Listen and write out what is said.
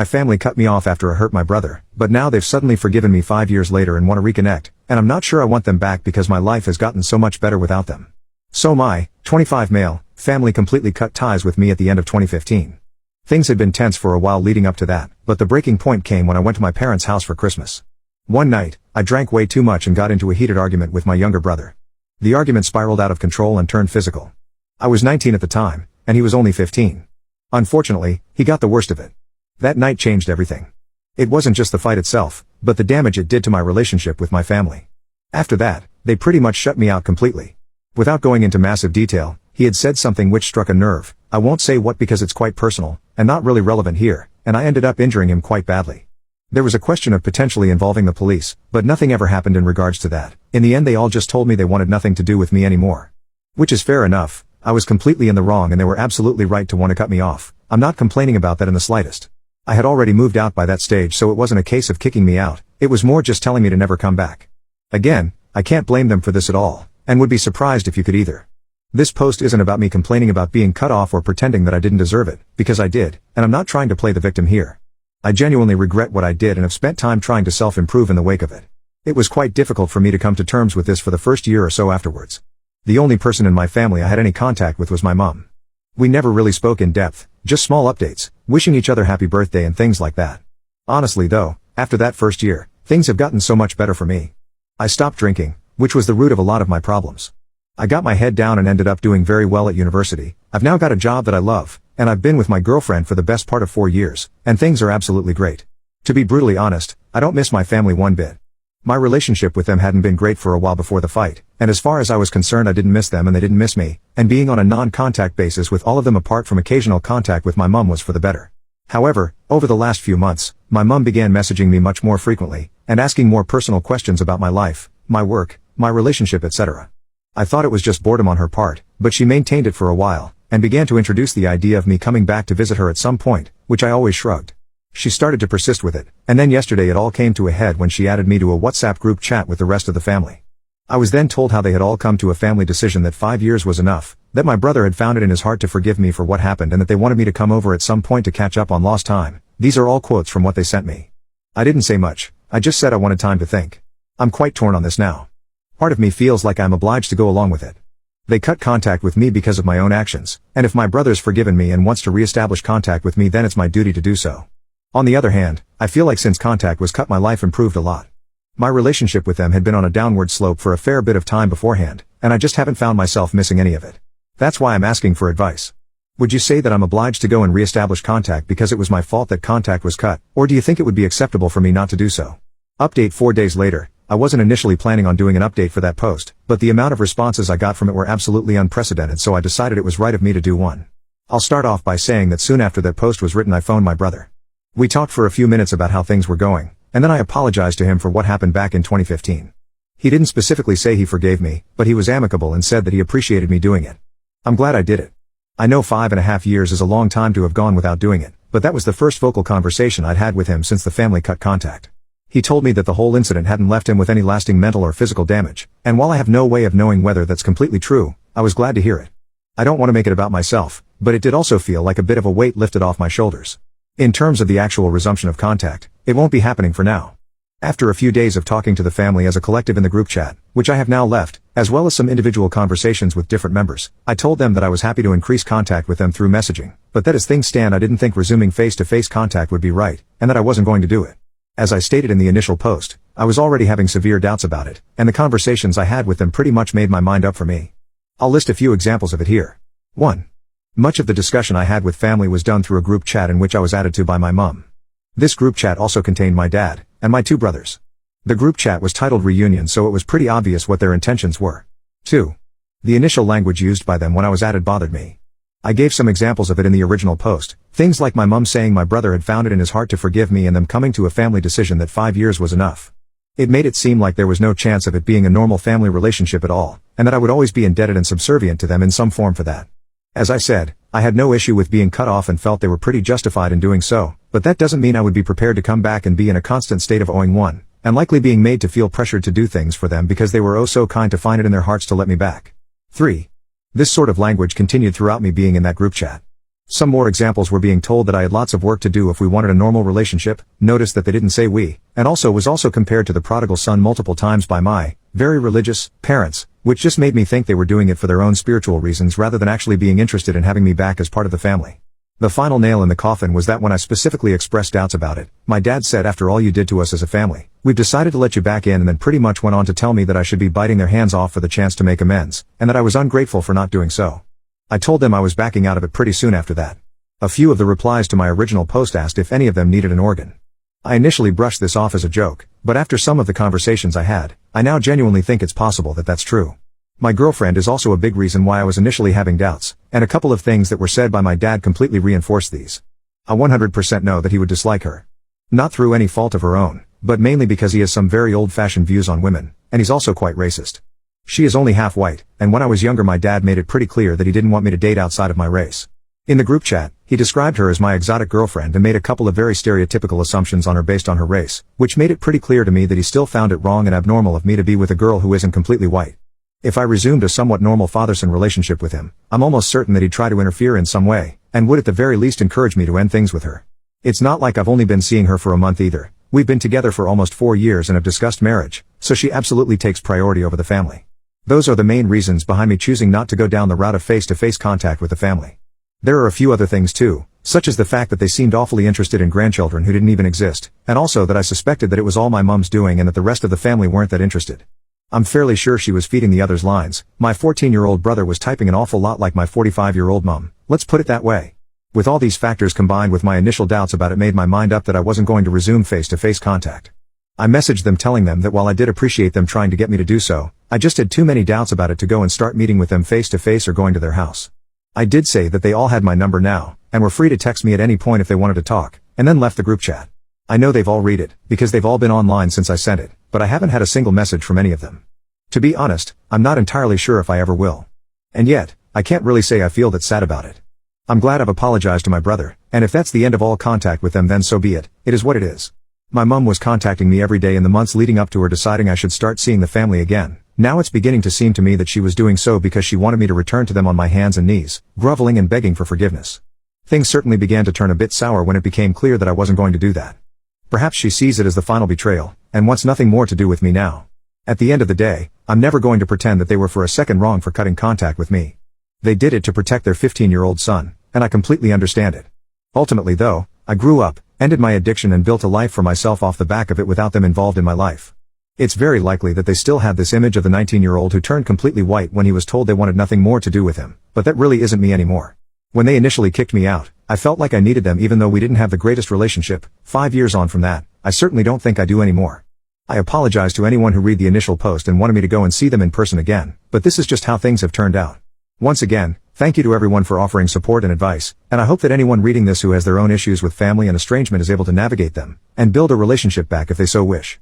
My family cut me off after I hurt my brother, but now they've suddenly forgiven me 5 years later and want to reconnect, and I'm not sure I want them back because my life has gotten so much better without them. So my 25 male family completely cut ties with me at the end of 2015. Things had been tense for a while leading up to that, but the breaking point came when I went to my parents' house for Christmas. One night, I drank way too much and got into a heated argument with my younger brother. The argument spiraled out of control and turned physical. I was 19 at the time, and he was only 15. Unfortunately, he got the worst of it. That night changed everything. It wasn't just the fight itself, but the damage it did to my relationship with my family. After that, they pretty much shut me out completely. Without going into massive detail, he had said something which struck a nerve. I won't say what because it's quite personal, and not really relevant here, and I ended up injuring him quite badly. There was a question of potentially involving the police, but nothing ever happened in regards to that. In the end they all just told me they wanted nothing to do with me anymore. Which is fair enough. I was completely in the wrong and they were absolutely right to want to cut me off. I'm not complaining about that in the slightest. I had already moved out by that stage, so it wasn't a case of kicking me out, it was more just telling me to never come back. Again, I can't blame them for this at all, and would be surprised if you could either. This post isn't about me complaining about being cut off or pretending that I didn't deserve it, because I did, and I'm not trying to play the victim here. I genuinely regret what I did and have spent time trying to self-improve in the wake of it. It was quite difficult for me to come to terms with this for the first year or so afterwards. The only person in my family I had any contact with was my mom. We never really spoke in depth, just small updates, wishing each other happy birthday and things like that. Honestly though, after that first year, things have gotten so much better for me. I stopped drinking, which was the root of a lot of my problems. I got my head down and ended up doing very well at university. I've now got a job that I love, and I've been with my girlfriend for the best part of 4 years, and things are absolutely great. To be brutally honest, I don't miss my family one bit. My relationship with them hadn't been great for a while before the fight, and as far as I was concerned I didn't miss them and they didn't miss me, and being on a non-contact basis with all of them apart from occasional contact with my mum was for the better. However, over the last few months, my mum began messaging me much more frequently, and asking more personal questions about my life, my work, my relationship, etc. I thought it was just boredom on her part, but she maintained it for a while, and began to introduce the idea of me coming back to visit her at some point, which I always shrugged. She started to persist with it, and then yesterday it all came to a head when she added me to a WhatsApp group chat with the rest of the family. I was then told how they had all come to a family decision that 5 years was enough, that my brother had found it in his heart to forgive me for what happened and that they wanted me to come over at some point to catch up on lost time. These are all quotes from what they sent me. I didn't say much, I just said I wanted time to think. I'm quite torn on this now. Part of me feels like I'm obliged to go along with it. They cut contact with me because of my own actions, and if my brother's forgiven me and wants to re-establish contact with me then it's my duty to do so. On the other hand, I feel like since contact was cut my life improved a lot. My relationship with them had been on a downward slope for a fair bit of time beforehand, and I just haven't found myself missing any of it. That's why I'm asking for advice. Would you say that I'm obliged to go and re-establish contact because it was my fault that contact was cut, or do you think it would be acceptable for me not to do so? Update 4 days later. I wasn't initially planning on doing an update for that post, but the amount of responses I got from it were absolutely unprecedented, so I decided it was right of me to do one. I'll start off by saying that soon after that post was written I phoned my brother. We talked for a few minutes about how things were going, and then I apologized to him for what happened back in 2015. He didn't specifically say he forgave me, but he was amicable and said that he appreciated me doing it. I'm glad I did it. I know 5.5 years is a long time to have gone without doing it, but that was the first vocal conversation I'd had with him since the family cut contact. He told me that the whole incident hadn't left him with any lasting mental or physical damage, and while I have no way of knowing whether that's completely true, I was glad to hear it. I don't want to make it about myself, but it did also feel like a bit of a weight lifted off my shoulders. In terms of the actual resumption of contact, it won't be happening for now. After a few days of talking to the family as a collective in the group chat, which I have now left, as well as some individual conversations with different members, I told them that I was happy to increase contact with them through messaging, but that as things stand I didn't think resuming face-to-face contact would be right, and that I wasn't going to do it. As I stated in the initial post, I was already having severe doubts about it, and the conversations I had with them pretty much made my mind up for me. I'll list a few examples of it here. 1. Much of the discussion I had with family was done through a group chat in which I was added to by my mum. This group chat also contained my dad, and my 2 brothers. The group chat was titled Reunion, so it was pretty obvious what their intentions were. 2. The initial language used by them when I was added bothered me. I gave some examples of it in the original post, things like my mum saying my brother had found it in his heart to forgive me and them coming to a family decision that 5 years was enough. It made it seem like there was no chance of it being a normal family relationship at all, and that I would always be indebted and subservient to them in some form for that. As I said, I had no issue with being cut off and felt they were pretty justified in doing so, but that doesn't mean I would be prepared to come back and be in a constant state of owing one, and likely being made to feel pressured to do things for them because they were oh so kind to find it in their hearts to let me back. 3. This sort of language continued throughout me being in that group chat. Some more examples were being told that I had lots of work to do if we wanted a normal relationship, noticed that they didn't say we, and also was compared to the prodigal son multiple times by my, very religious, parents, which just made me think they were doing it for their own spiritual reasons rather than actually being interested in having me back as part of the family. The final nail in the coffin was that when I specifically expressed doubts about it, my dad said, after all you did to us as a family, we've decided to let you back in, and then pretty much went on to tell me that I should be biting their hands off for the chance to make amends, and that I was ungrateful for not doing so. I told them I was backing out of it pretty soon after that. A few of the replies to my original post asked if any of them needed an organ. I initially brushed this off as a joke, but after some of the conversations I had, I now genuinely think it's possible that that's true. My girlfriend is also a big reason why I was initially having doubts, and a couple of things that were said by my dad completely reinforced these. I 100% know that he would dislike her. Not through any fault of her own, but mainly because he has some very old-fashioned views on women, and he's also quite racist. She is only half white, and when I was younger my dad made it pretty clear that he didn't want me to date outside of my race. In the group chat, he described her as my exotic girlfriend and made a couple of very stereotypical assumptions on her based on her race, which made it pretty clear to me that he still found it wrong and abnormal of me to be with a girl who isn't completely white. If I resumed a somewhat normal father-son relationship with him, I'm almost certain that he'd try to interfere in some way, and would at the very least encourage me to end things with her. It's not like I've only been seeing her for a month either. We've been together for almost 4 years and have discussed marriage, so she absolutely takes priority over the family. Those are the main reasons behind me choosing not to go down the route of face-to-face contact with the family. There are a few other things too, such as the fact that they seemed awfully interested in grandchildren who didn't even exist, and also that I suspected that it was all my mom's doing and that the rest of the family weren't that interested. I'm fairly sure she was feeding the others lines. My 14-year-old brother was typing an awful lot like my 45-year-old mom, let's put it that way. With all these factors combined with my initial doubts about it made my mind up that I wasn't going to resume face-to-face contact. I messaged them telling them that while I did appreciate them trying to get me to do so, I just had too many doubts about it to go and start meeting with them face-to-face or going to their house. I did say that they all had my number now, and were free to text me at any point if they wanted to talk, and then left the group chat. I know they've all read it, because they've all been online since I sent it, but I haven't had a single message from any of them. To be honest, I'm not entirely sure if I ever will. And yet, I can't really say I feel that sad about it. I'm glad I've apologized to my brother, and if that's the end of all contact with them then so be it, it is what it is. My mom was contacting me every day in the months leading up to her deciding I should start seeing the family again. Now it's beginning to seem to me that she was doing so because she wanted me to return to them on my hands and knees, groveling and begging for forgiveness. Things certainly began to turn a bit sour when it became clear that I wasn't going to do that. Perhaps she sees it as the final betrayal, and wants nothing more to do with me now. At the end of the day, I'm never going to pretend that they were for a second wrong for cutting contact with me. They did it to protect their 15-year-old son, and I completely understand it. Ultimately though, I grew up, ended my addiction and built a life for myself off the back of it without them involved in my life. It's very likely that they still had this image of the 19-year-old who turned completely white when he was told they wanted nothing more to do with him, but that really isn't me anymore. When they initially kicked me out, I felt like I needed them even though we didn't have the greatest relationship. 5 years on from that, I certainly don't think I do anymore. I apologize to anyone who read the initial post and wanted me to go and see them in person again, but this is just how things have turned out. Once again, thank you to everyone for offering support and advice, and I hope that anyone reading this who has their own issues with family and estrangement is able to navigate them, and build a relationship back if they so wish.